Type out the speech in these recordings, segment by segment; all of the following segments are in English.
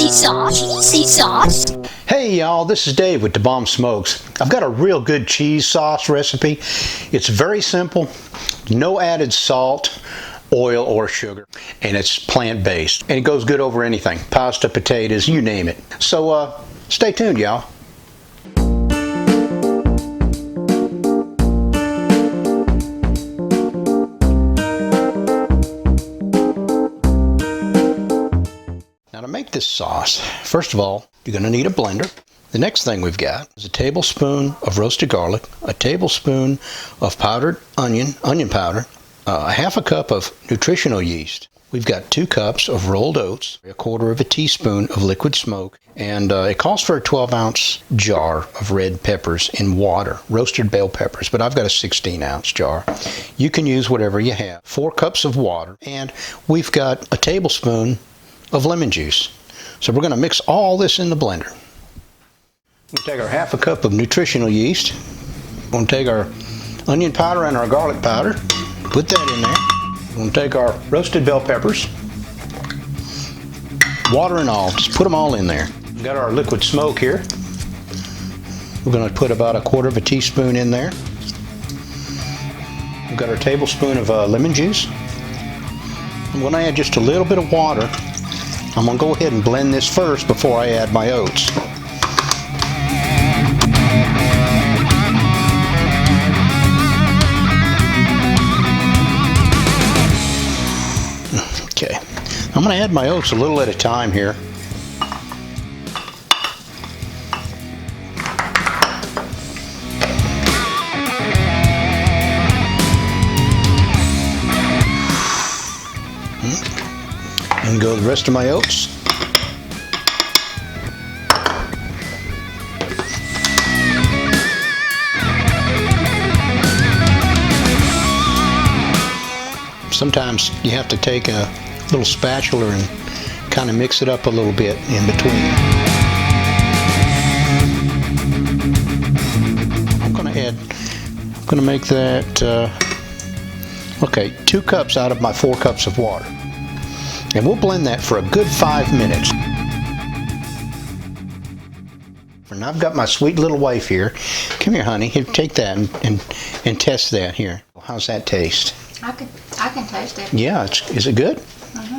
cheesy sauce, cheesy sauce. Hey y'all, this is Dave with The Bomb Smokes. I've got a real good cheese sauce recipe. It's very simple, no added salt, oil, or sugar, and it's plant-based. And it goes good over anything, pasta, potatoes, you name it. So stay tuned, y'all. Now to make this sauce, first of all, you're going to need a blender. The next thing we've got is a tablespoon of roasted garlic, a tablespoon of powdered onion powder, a half a cup of nutritional yeast. We've got 2 cups of rolled oats, a quarter of a teaspoon of liquid smoke, and it calls for a 12-ounce jar of red peppers in water, roasted bell peppers, but I've got a 16-ounce jar. You can use whatever you have. 4 cups of water, and we've got a tablespoon of lemon juice. So we're going to mix all this in the blender. We'll take our half a cup of nutritional yeast. We're going to take our onion powder and our garlic powder, put that in there. We're going to take our roasted bell peppers, water and all, just put them all in there. We've got our liquid smoke here. We're going to put about a quarter of a teaspoon in there. We've got our tablespoon of lemon juice. I'm going to add just a little bit of water. I'm going to go ahead and blend this first before I add my oats. Okay, I'm going to add my oats a little at a time here. And go the rest of my oats. Sometimes you have to take a little spatula and kind of mix it up a little bit in between. I'm going to make that, okay, 2 cups out of my 4 cups of water. And we'll blend that for a good 5 minutes. And I've got my sweet little wife here. Come here, honey. Here, take that and test that here. How's that taste? I can taste it. Yeah, is it good?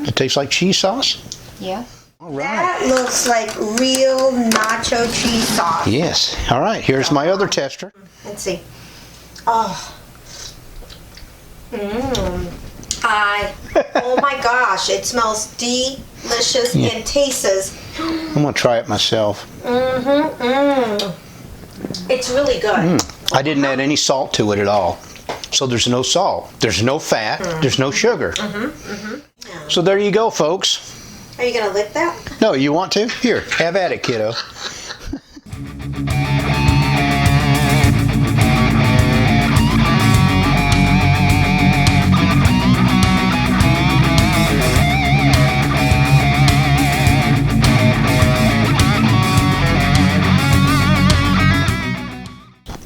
It tastes like cheese sauce? Yeah. All right. That looks like real nacho cheese sauce. Yes. All right, here's my other tester. Let's see. Oh. Oh my gosh, it smells delicious and tastes. I'm going to try it myself. It's really good. I didn't add any salt to it at all. So there's no salt, there's no fat, there's no sugar. So there you go, folks. Are you going to lick that? No, you want to? Here, have at it, kiddo.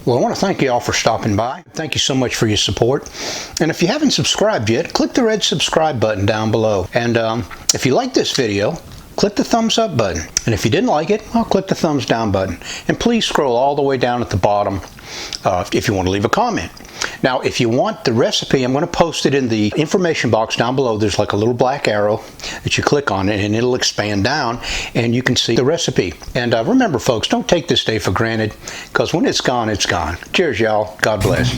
Well, I want to thank you all for stopping by. Thank you so much for your support. And if you haven't subscribed yet, click the red subscribe button down below. And if you like this video, click the thumbs up button. And if you didn't like it, well, click the thumbs down button. And please scroll all the way down at the bottom if you want to leave a comment. Now, if you want the recipe, I'm going to post it in the information box down below. There's like a little black arrow that you click on it, and it'll expand down, and you can see the recipe. And remember, folks, don't take this day for granted, because when it's gone, it's gone. Cheers, y'all. God bless.